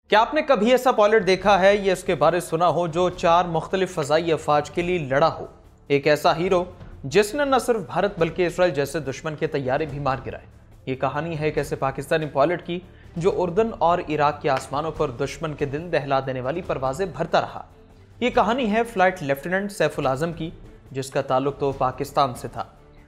क्या आपने कभी ऐसा पायलट देखा है या उसके बारे सुना हो जो 4 मुख्तलिफ फजाई अफवाज के लिए लड़ा हो? एक ऐसा हीरो जिसने न सिर्फ भारत बल्कि इसराइल जैसे दुश्मन के तैयारे भी मार गिराए। ये कहानी है एक ऐसे पाकिस्तानी पायलट की जो उर्दन और इराक के आसमानों पर दुश्मन के दिल दहला देने वाली परवाजें भरता रहा। ये कहानी है फ्लाइट लेफ्टिनेंट सैफुल आजम की, जिसका ताल्लुक तो पाकिस्तान से था,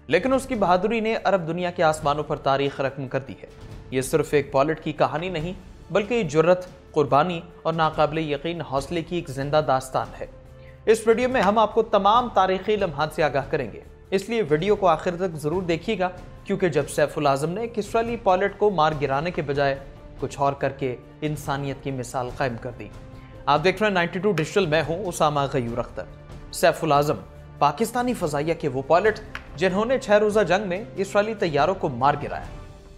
लेकिन उसकी बहादुरी ने अरब दुनिया के आसमानों पर तारीख रकम कर दी है। ये सिर्फ एक पायलट की कहानी नहीं बल्कि जुर्रत, कुर्बानी और नाकाबिले यकीन हौसले की एक जिंदा दास्तान है। इस वीडियो में हम आपको तमाम तारीखी लम्हात से आगाह करेंगे, इसलिए वीडियो को आखिर तक जरूर देखिएगा, क्योंकि जब सैफुल आजम ने एक इसराइली पायलट को मार गिराने के बजाय कुछ और करके इंसानियत की मिसाल कायम कर दी। आप देख रहे हैं 92 डिजिटल, मैं हूं उसामा गयूर अख्तर। सैफुल आजम पाकिस्तानी फजाइया के वो पायलट जिन्होंने 6 रोजा जंग में इसराइली तैयारों को मार गिराया।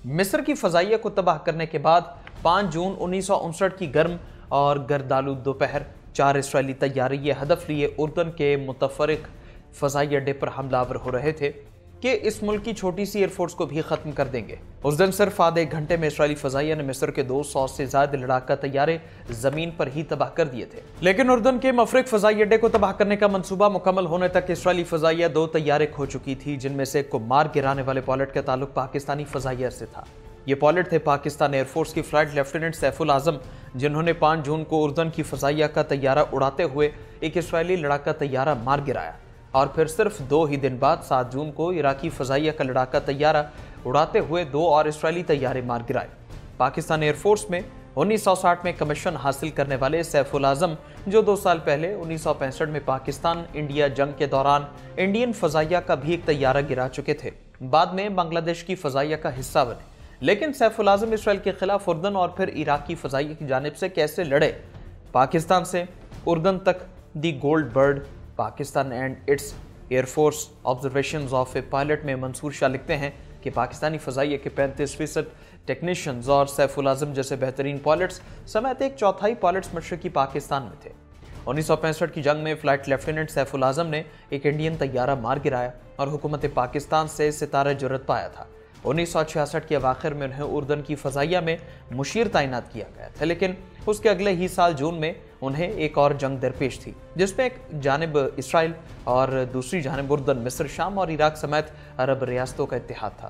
मिस्र की फजाइया को तबाह करने के बाद 5 जून 1959 की गर्म और गर्दालू दोपहर 4 इसराइली तैयारे ये हदफ लिए उर्दन के मुतफरिक फजाई अड्डे पर हमलावर हो रहे थे कि इस मुल्क की छोटी सी एयरफोर्स को भी खत्म कर देंगे। उस दिन सिर्फ आधे घंटे में इसराइली फजाइया ने मिस्र के 200 से ज्यादा लड़ाका तैयारे जमीन पर ही तबाह कर दिए थे। लेकिन उर्दन के मफरिक फजाई अड्डे को तबाह करने का मंसूबा मुकम्मल होने तक इसराइली फजाइया 2 तैयारे खो चुकी थी, जिनमें से एक को मार गिराने वाले पायलट का ताल्लुक पाकिस्तानी फजाइया से था। ये पायलट थे पाकिस्तान एयरफोर्स की फ्लाइट लेफ्टिनेंट सैफुल आजम, जिन्होंने 5 जून को उर्दन की फजाइया का तैयारा उड़ाते हुए एक इसराइली लड़ाका तैयारा मार गिराया, और फिर सिर्फ 2 ही दिन बाद 7 जून को इराकी फजाइया का लड़ाका तैयारा उड़ाते हुए 2 और इसराइली तैयारे मार गिराए। पाकिस्तान एयरफोर्स में 1960 में कमीशन हासिल करने वाले सैफुल आजम, जो 2 साल पहले 1965 में पाकिस्तान इंडिया जंग के दौरान इंडियन फजाइया का भी एक तैयारा गिरा चुके थे, बाद में बांग्लादेश की फजाइया का हिस्सा बने। लेकिन सैफुल आजम इसराइल के खिलाफ उर्दन और फिर इराक की फजाइया की जानिब से कैसे लड़े? पाकिस्तान से उर्दन तक दी gold bird, Pakistan and it's air force observations of A pilot में मंसूर शाह लिखते हैं कि पाकिस्तानी फजाइया के 35% टेक्नीशियंस और सैफुल आजम जैसे बेहतरीन पायलट्स समेत 1/4 पायलट्स मशरकी पाकिस्तान में थे। 1965 की जंग में फ्लाइट लेफ्टिनेंट सैफुल आजम ने एक इंडियन तैयारा मार गिराया और हुकूमत पाकिस्तान से सितारा जुर्रत पाया था। 1966 के अवाखिर में उन्हें उर्दन की फजाइया में मुशीर तैनात किया गया था, लेकिन उसके अगले ही साल जून में उन्हें एक और जंग दरपेश थी, जिसमें एक जानिब इसराइल और दूसरी जानिब उर्दन, मिस्र, शाम और इराक समेत अरब रियासतों का इत्तेहाद था।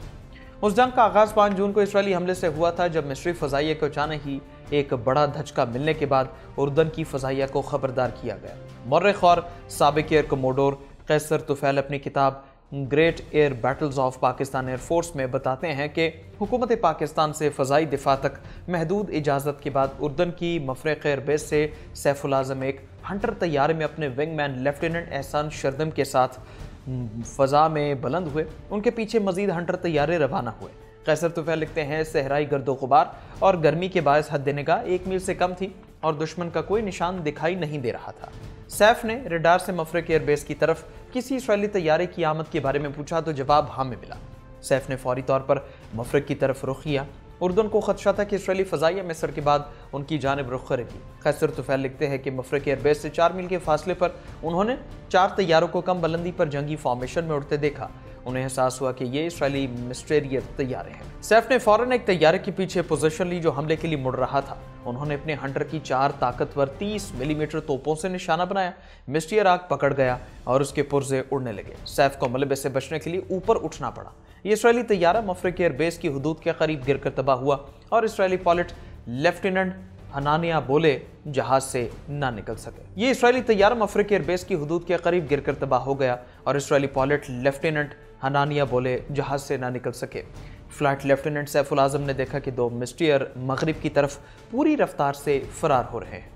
उस जंग का आगाज 5 जून को इसराइली हमले से हुआ था, जब मिस्री फजाइया को अचानक ही एक बड़ा धचका मिलने के बाद उर्दन की फजाइया को खबरदार किया गया। मौर्रिख और साबिक एयर कमोडोर कैसर तुफैल अपनी किताब great air battles of Pakistan air force में बताते हैं कि हुकूमत पाकिस्तान से फ़ज़ाई दिफा तक महदूद इजाज़त के बाद उर्दन की मफरक़ एयरबेस से सैफुल आज़म एक हंटर तैयारे में अपने विंगमैन लेफ्टिनेंट एहसान शर्दम के साथ फ़ज़ा में बुलंद हुए। उनके पीछे मज़ीद हंटर तैयारे रवाना हुए। कैसर तुफैल लिखते हैं, सहराई गर्दो गुबार और गर्मी के बायस हद निगाह 1 मील से कम थी और दुश्मन का कोई निशान दिखाई नहीं दे रहा था। सैफ ने रडार से मफरक़ एयरबेस की तरफ किसी इसराइली तैयारे की आमद के बारे में पूछा तो जवाब हाँ में मिला। सैफ ने फौरी तौर पर मफरक़ की तरफ रुख किया। उर्दन को खदशा था कि इसराइली फजाइया मिस्र के बाद उनकी जानिब रुख करेगी। कैसर तुफैल लिखते हैं कि मफरक़ एयरबेस से 4 मील के फासले पर उन्होंने 4 तैयारों को कम बुलंदी पर जंगी फॉर्मेशन में उड़ते देखा। उन्हें एहसास हुआ कि ये इसराइली मिस्टेरियत तैयारे हैं। सैफ ने फौरन एक तैयारे के पीछे पोजीशन ली जो हमले के लिए मुड़ रहा था। उन्होंने अपने हंटर की 4 ताकतवर 30 मिलीमीटर तोपों से निशाना बनाया। मिस्टियर आग पकड़ गया और उसके पुर्जे उड़ने लगे। सैफ को मलबे से बचने के लिए ऊपर उठना पड़ा। ये इसराइली तैयारा मफरक़ एयरबेस की हदूद के करीब गिरकर तबाह हुआ और इसराइली पायलट लेफ्टिनेंट हनानिया बोले जहाज से ना निकल सके। ये इसराइली तैयारा मफरक़ एयरबेस की हदूद के करीब गिरकर तबाह हो गया और इसराइली पायलट लेफ्टिनेंट हनानिया बोले जहाज से ना निकल सके। फ्लाइट लेफ्टिनेंट सैफुल आजम ने देखा कि 2 मिस्टियर मगरिब की तरफ पूरी रफ्तार से फरार हो रहे हैं।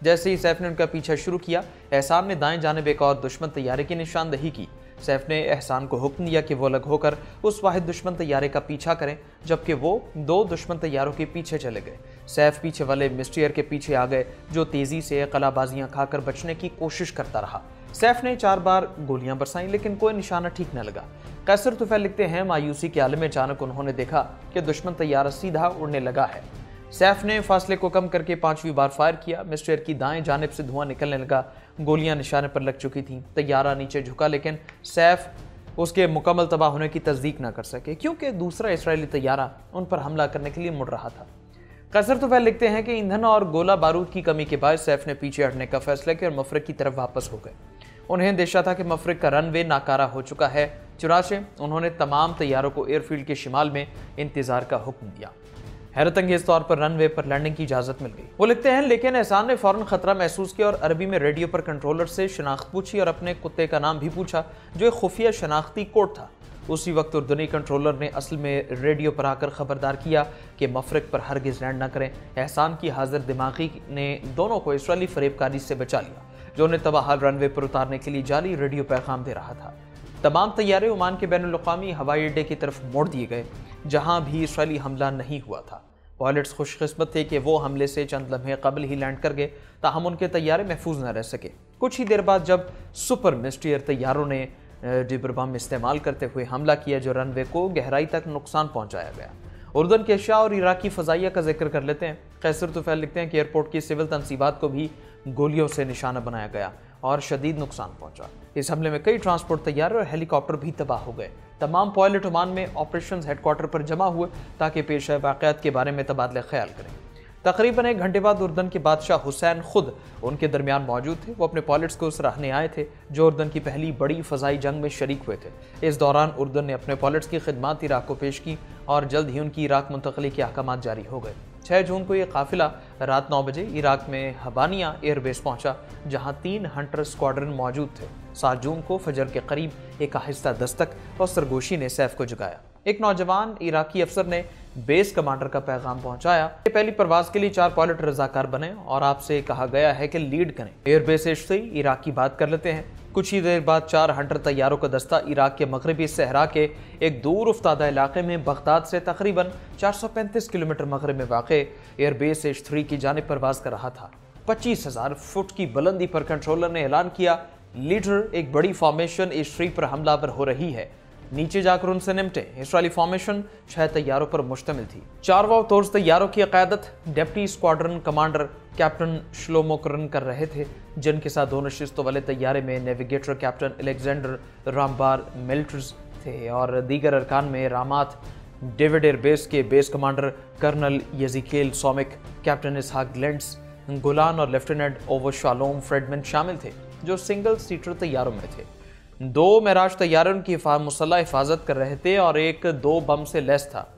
जैसे ही सैफ ने उनका पीछा शुरू किया, एहसान ने दाएं जानिब एक और दुश्मन तैयारे की निशानदही की। सैफ ने एहसान को हुक्म दिया कि वो अलग होकर उस वाहिद दुश्मन तैयारे का पीछा करें, जबकि वो 2 दुश्मन तैयारों के पीछे चले गए। सैफ पीछे वाले मिस्टियर के पीछे आ गए, जो तेजी से कलाबाजियां खाकर बचने की कोशिश करता रहा। सैफ ने 4 बार गोलियां बरसाईं, लेकिन कोई निशाना ठीक न लगा। कैसर तुफैल लिखते हैं, मायूसी के आलम में अचानक उन्होंने देखा कि दुश्मन तैयारा सीधा उड़ने लगा है। सैफ ने फासले को कम करके 5वीं बार फायर किया। मिस्टियर की दाएं जानिब से धुआं निकलने लगा। गोलियां निशाने पर लग चुकी थीं। तैयारा नीचे झुका, लेकिन सैफ उसके मुकम्मल तबाह होने की तस्दीक न कर सके, क्योंकि दूसरा इसराइली तैयारा उन पर हमला करने के लिए मुड़ रहा था। कैसर तुफैल लिखते हैं कि ईंधन और गोला बारूद की कमी के बाद सैफ ने पीछे हटने का फैसला किया और मफरक की तरफ वापस हो गए। उन्हें अंदेशा था कि मफरक का रनवे नाकारा हो चुका है, चुनाचे उन्होंने तमाम तैयारों को एयरफील्ड के शिमाल में इंतजार का हुक्म दिया। हैरत अंगेज तौर पर रनवे पर लैंडिंग की इजाजत मिल गई। वो लिखते हैं, लेकिन एहसान ने फौरन खतरा महसूस किया और अरबी में रेडियो पर कंट्रोलर से शनाख्त पूछी और अपने कुत्ते का नाम भी पूछा जो एक खुफिया शनाख्ती कोड था। उसी वक्त उर्दूनी कंट्रोलर ने असल में रेडियो पर आकर खबरदार किया कि मफरक पर हरगिज लैंड न करें। एहसान की हाजिर दिमागी ने दोनों को इसराइली फरेबकारी से बचा लिया, जो उन्हें तबाहाल रनवे पर उतारने के लिए जाली रेडियो पैगाम दे रहा था। तमाम तैयारे ओमान के बैनुल-अक़वामी हवाई अड्डे की तरफ मोड़ दिए गए, जहां भी इसराइली हमला नहीं हुआ था। पायलट्स खुशकिस्मत थे कि वो हमले से चंद लम्हे कबल ही लैंड कर गए, ताहम उनके तैयारे महफूज न रह सके। कुछ ही देर बाद जब सुपर मिस्टीयर तैयारों ने डिबर बम इस्तेमाल करते हुए हमला किया, जो रनवे को गहराई तक नुकसान पहुंचाया गया। उर्दन के शाह और इराकी फजाइया का जिक्र कर लेते हैं। कैसर तुफैल लिखते हैं कि एयरपोर्ट की सिविल तनसीबात को भी गोलियों से निशाना बनाया गया और शदीद नुकसान पहुंचा। इस हमले में कई ट्रांसपोर्ट तैयारे और हेलीकॉप्टर भी तबाह हो गए। तमाम पायलट ओमान में ऑपरेशन हेडक्वार्टर पर जमा हुए ताकि पेश आए वाक़यात के बारे में तबादला ख्याल करें। तकरीबन 1 घंटे बाद उर्दन के बादशाह हुसैन खुद उनके दरमियान मौजूद थे। वो अपने पायलट्स को सराहने आए थे, जो उर्दन की पहली बड़ी फ़ज़ाई जंग में शरीक हुए थे। इस दौरान उर्दन ने अपने पायलट्स की खिदमत इराक को पेश की और जल्द ही उनकी इराक मुंतकली के अहकाम जारी हो गए। 6 जून को यह काफिला रात 9 बजे इराक में हबानिया एयरबेस पहुंचा, जहां 3 हंटर स्क्वाड्रन मौजूद थे। 7 जून को फजर के करीब एक आहिस्ता दस्तक और सरगोशी ने सैफ को जगाया। एक नौजवान इराकी अफसर ने बेस कमांडर का पैगाम पहुंचाया। पहली परवाज के लिए 4 पायलट रजाकार बने और आपसे कहा गया है कि लीड करें। एयरबेस से इराक की बात कर लेते हैं। कुछ ही देर बाद 4 हंटर तैयारों का दस्ता इराक के मगरबी सहरा के एक दूर उफ्तादा इलाके में बगदाद से तकरीबन 435 किलोमीटर मगरब में वाक़े एयरबेस H3 की जानिब परवाज कर रहा था। 25,000 फुट की बुलंदी पर कंट्रोलर ने ऐलान किया, लीडर एक बड़ी फॉर्मेशन H3 पर हमलावर हो रही है, नीचे जाकर उनसे निपटे। इसराइली फॉर्मेशन 6 तैयारों पर मुश्तमिल थी। 4 वाव तैयारों की क़यादत deputy squadron commander captain Shlomo Karan कर रहे थे, जिनके साथ 2 नशिस्तों वाले तैयारे में नेविगेटर कैप्टन अलेक्जेंडर रामबार मिल्ट्रस थे और दीगर अरकान में रामात डेविड एयरबेस के बेस कमांडर कर्नल यजीकेल सोमिक, कैप्टन इसहाक ग्लेंट्स गुलान और लेफ्टिनेंट ओवर शालोम फ्रेडमैन शामिल थे, जो सिंगल सीटर तैयारों में थे। 2 मेराज तैयारे उनकी मुसल्लह हिफाजत कर रहे थे और एक 2 बम से लैस था।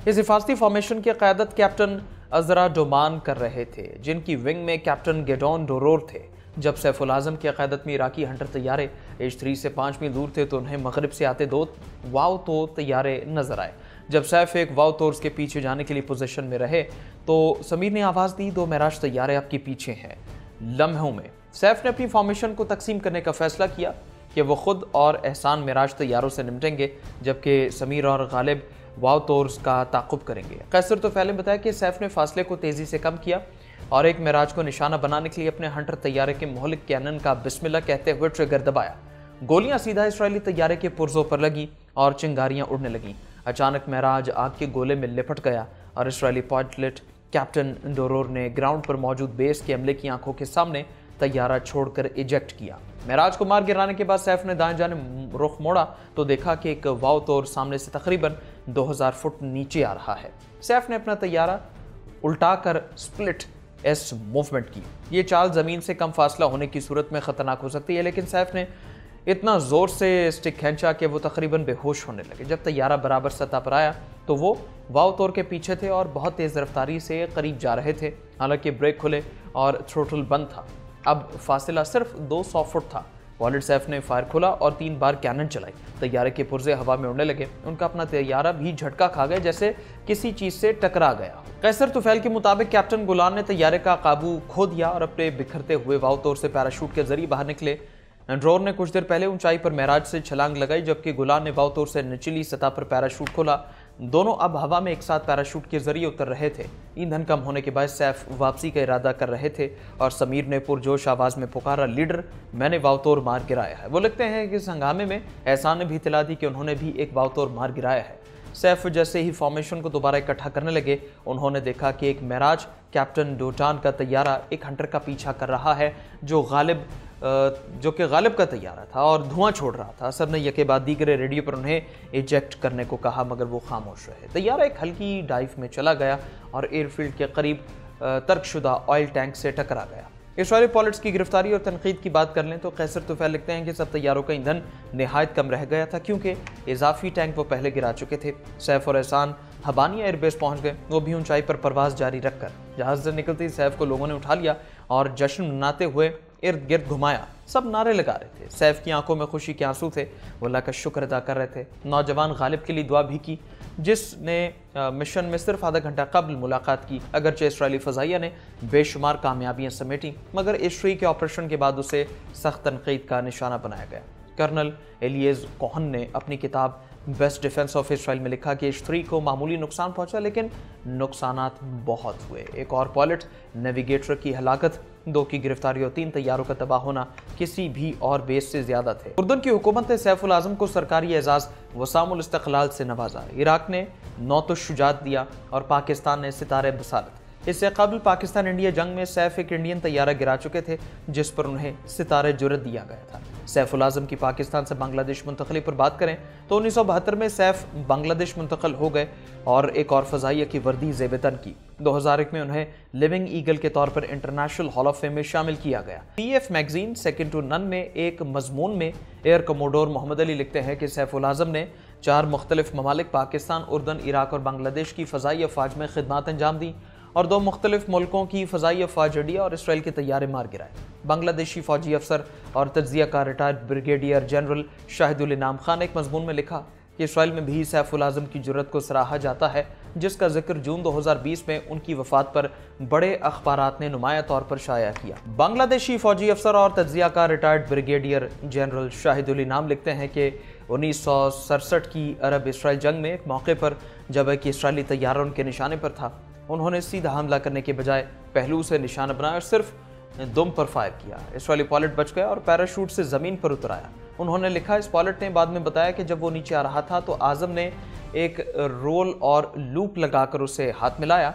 इस हिफाजती फॉर्मेशन की क़यादत कैप्टन अजरा डोमान कर रहे थे, जिनकी विंग में कैप्टन गेडोन डोरोर थे। जब सैफुल आज़म की क़यादत में इराकी हंटर तैयारे H3 से 5 मील दूर थे, तो उन्हें मगरिब से आते 2 वाव तो तैयारे नजर आए। जब सैफ एक वाव तोर्स के पीछे जाने के लिए पोजीशन में रहे, तो समीर ने आवाज़ दी, 2 मेराज तैयारे आपके पीछे हैं। लम्हों में सैफ ने अपनी फॉर्मेशन को तकसीम करने का फैसला किया कि वो खुद और एहसान मेराज तैयारों से निपटेंगे, जबकि समीर और गालिब वाव तोर्स का ताक़ुब करेंगे। कैसर तो पहले बताया कि सैफ ने फासले को तेज़ी से कम किया और एक मेराज को निशाना बनाने के लिए अपने हंटर तैयारे के मोहलिक कैनन का बिस्मिल्लाह कहते हुए ट्रिगर दबाया। गोलियां सीधा इसराइली तैयारे के पुर्जों पर लगी और चिंगारियां उड़ने लगीं। अचानक मेराज आग के गोले में लिपट गया और इसराइली पायलट कैप्टन डोरोर ने ग्राउंड पर मौजूद बेस के अमले की आंखों के सामने तैयारा छोड़कर इजेक्ट किया। मेराज को मार गिराने के बाद सैफ ने दाएं जाने रुख मोड़ा तो देखा कि एक वाव तोर सामने से तकरीबन 2000 फुट नीचे आ रहा है। सैफ ने अपना तैयारा उल्टाकर स्प्लिट एस मूवमेंट की। ये चाल ज़मीन से कम फासला होने की सूरत में ख़तरनाक हो सकती है, लेकिन सैफ ने इतना ज़ोर से स्टिक खींचा कि वो तकरीबन बेहोश होने लगे। जब तैयारा बराबर सतह पर आया तो वो वाव तोर के पीछे थे और बहुत तेज़ रफ्तारी से करीब जा रहे थे। हालांकि ब्रेक खुले और थ्रोटल बंद था। अब फासला सिर्फ 200 फुट था। वॉलेट सैफ ने फायर खोला और 3 बार कैनन चलाई। तैयारे के पुर्जे हवा में उड़ने लगे। उनका अपना तैयारा भी झटका खा गया, जैसे किसी चीज से टकरा गया। कैसर तुफैल के मुताबिक कैप्टन गुलान ने तैयारे का काबू खो दिया और अपने बिखरते हुए वाव तोर से पैराशूट के जरिए बाहर निकले। ड्रोर ने कुछ देर पहले ऊंचाई पर मेराज से छलांग लगाई, जबकि गुलान ने वाव तोर से निचली सतह पर पैराशूट खोला। दोनों अब हवा में एक साथ पैराशूट के जरिए उतर रहे थे। ईंधन कम होने के बाद सैफ वापसी का इरादा कर रहे थे और समीर ने पुरजोश आवाज में पुकारा, लीडर मैंने वावतोर मार गिराया है। वो लिखते हैं कि इस हंगामे में एहसान ने भी इतला दी कि उन्होंने भी एक वावतोर मार गिराया है। सैफ जैसे ही फॉर्मेशन को दोबारा इकट्ठा करने लगे, उन्होंने देखा कि एक मेराज कैप्टन डोटान का तैयारा एक हंटर का पीछा कर रहा है, जो गालिब जो कि गालिब का तैयारा था और धुआं छोड़ रहा था। असद ने यके बाद दीगरे रेडियो पर उन्हें इजेक्ट करने को कहा, मगर वो खामोश रहे। तैयारा एक हल्की डाइव में चला गया और एयरफील्ड के करीब तर्कशुदा ऑयल टैंक से टकरा गया। इस्राइली पायलट्स की गिरफ्तारी और तनकीद की बात कर लें तो कैसर तुफैल लिखते हैं कि सब तैयारों का ईंधन निहायत कम रह गया था, क्योंकि इजाफी टैंक वो पहले गिरा चुके थे। सैफ और एहसान हबानिया एयरबेस पहुंच गए, वो भी ऊंचाई पर परवाज जारी रखकर। जहाज से निकलते ही सैफ को लोगों ने उठा लिया और जश्न मनाते हुए इर्द गिर्द घुमाया। सब नारे लगा रहे थे। सैफ की आंखों में खुशी के आंसू थे, वो अल्लाह का शुक्र अदा कर रहे थे। नौजवान गालिब के लिए दुआ भी की, जिसने मिशन में सिर्फ आधा घंटा कबल मुलाकात की। अगरचे इस्राइली फ़ज़ाइया ने बेशुमार कामयाबियां समेटी, मगर इश्री के ऑपरेशन के बाद उसे सख्त तनकीद का निशाना बनाया गया। कर्नल एलिएज कोहन ने अपनी किताब बेस्ट डिफेंस ऑफ इसराइल में लिखा कि इश्री को मामूली नुकसान पहुंचा, लेकिन नुकसानात बहुत हुए। एक और पायलट नेविगेटर की हलाकत, 2 की गिरफ्तारी और 3 तैयारों का तबाह होना किसी भी और बेस से ज्यादा थे। उर्दन की हुकूमत ने सैफ उल आज़म को सरकारी एजाज वसामुल इस्तक़लाल से नवाजा। इराक ने 9 शुजात दिया और पाकिस्तान ने सितारे बसालत। इससे कबल पाकिस्तान इंडिया जंग में सैफ एक इंडियन तैयारा गिरा चुके थे, जिस पर उन्हें सितारे जुर्रत दिया गया था। सैफ उल आज़म की पाकिस्तान से बांग्लादेश मुंतकली पर बात करें तो 1972 में सैफ बांग्लादेश मुंतकल हो गए और एक और फ़ज़ाइया की वर्दी ज़ेबतन की। 2001 में उन्हें लिविंग ईगल के तौर पर इंटरनेशनल हॉल ऑफ फेम में शामिल किया गया। PF magazine second to none में एक मजमून में एयर कमोडोर मोहम्मद अली लिखते हैं कि सैफ उल आज़म ने 4 मुख्तलिफ ममालिक पाकिस्तान, उर्दन, इराक और बांग्लादेश की फ़ज़ाई अफ़वाज में खिदमत अंजाम दी और 2 मुख्तलिफ मुल्कों की फ़ज़ाई अफ़वाज अड्डिया और इसराइल के तैयारे मार गिराए। बांग्लादेशी फ़ौजी अफसर और तज्ज़ियाकार रिटायर्ड ब्रिगेडियर जनरल शाहिदुल इनाम खान ने एक मजमून में लिखा कि इसराइल में भी सैफ उल आज़म की जुर्रत को सराहा जाता है, जिसका जिक्र जून 2020 में उनकी वफात पर बड़े अखबारात ने नुमाया तौर पर शाया किया। बांग्लादेशी फ़ौजी अफसर और तज्ज़ियाकार रिटायर्ड ब्रिगेडियर जनरल शाहिदुल इनाम लिखते हैं कि 1967 की अरब इसराइल जंग में एक मौके पर जब एक इसराइली तैयारा उनके निशाने पर था, उन्होंने सीधा हमला करने के बजाय पहलू से निशाना बनाया और सिर्फ दुम पर फायर किया। इसराइली पायलट बच गया और पैराशूट से ज़मीन पर उतर आया। उन्होंने लिखा, इस पायलट ने बाद में बताया कि जब वो नीचे आ रहा था तो आज़म ने एक रोल और लूप लगाकर उसे हाथ मिलाया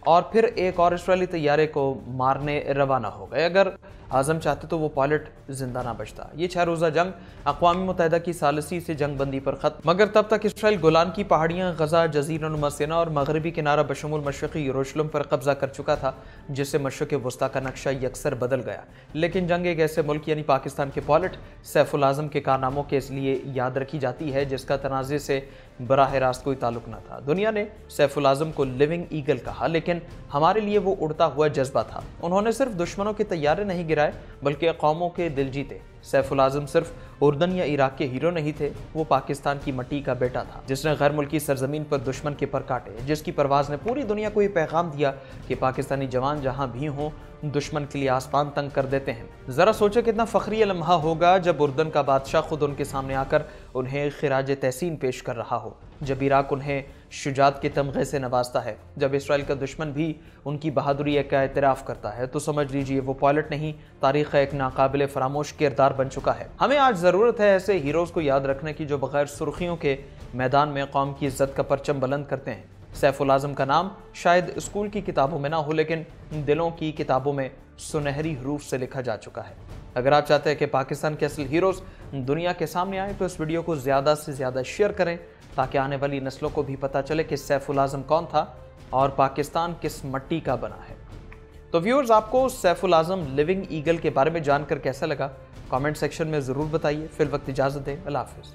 और फिर एक और इसराइली तैयारे को मारने रवाना हो गए। अगर आज़म चाहते तो वो पायलट जिंदा ना बचता। ये 6 रोज़ा जंग अक़वाम मुत्तहिदा की सालिसी से जंग बंदी पर ख़त्म, मगर तब तक इसराइल गोलान की पहाड़ियाँ, गज़ा, जज़ीरा नुमा सिना और मगरबी किनारा बशमुल मशरक़ी यरूशलेम पर कब्ज़ा कर चुका था, जिससे मशरक़ वस्ता का नक्शा यकसर बदल गया। लेकिन जंग एक ऐसे मुल्क यानी पाकिस्तान के पायलट सैफ उल आज़म के कारनामों के इसलिए याद रखी जाती है जिसका तनाज़े से बराह रास्त कोई ताल्लुक न था। दुनिया ने सैफ उल आज़म को लिविंग ईगल कहा, लेकिन हमारे लिए वो उड़ता हुआ जज्बा था। उन्होंने सिर्फ दुश्मनों के तैयारे नहीं गिराए बल्कि कौमों के दिल जीते। सैफ उल आज़म सिर्फ उर्दन या इराक के हीरो नहीं थे, वो पाकिस्तान की मट्टी का बेटा था, जिसने गैर मुल्की सरजमीन पर दुश्मन के पर काटे, जिसकी परवाज़ ने पूरी दुनिया को ये पैगाम दिया कि पाकिस्तानी जवान जहाँ भी हों दुश्मन के लिए आसमान तंग कर देते हैं। ज़रा सोचे कितना फ़ख्री लम्हा होगा जब उर्दन का बादशाह खुद उनके सामने आकर उन्हें खिराज तहसीन पेश कर रहा हो, जब इराक उन्हें शुजात के तमगे से नवाजता है, जब इसराइल का दुश्मन भी उनकी बहादुरी का एतराफ़ करता है, तो समझ लीजिए वो पायलट नहीं, तारीख़ का एक नाकाबिल फरामोश किरदार बन चुका है। हमें आज ज़रूरत है ऐसे हीरोज़ को याद रखने की जो बग़ैर सुर्खियों के मैदान में कौम की इज़्ज़त का परचम बुलंद करते हैं। सैफ उल आज़म का नाम शायद स्कूल की किताबों में ना हो, लेकिन दिलों की किताबों में सुनहरी हरूफ से लिखा जा चुका है। अगर आप चाहते हैं कि पाकिस्तान के असल हीरोज़ दुनिया के सामने आए तो इस वीडियो को ज़्यादा से ज़्यादा शेयर करें, ताकि आने वाली नस्लों को भी पता चले कि सैफ उल आज़म कौन था और पाकिस्तान किस मिट्टी का बना है। तो व्यूअर्स, आपको सैफ उल आज़म लिविंग ईगल के बारे में जानकर कैसा लगा, कमेंट सेक्शन में ज़रूर बताइए। फिर वक्त इजाज़त दें। अल्लाह हाफ़िज़।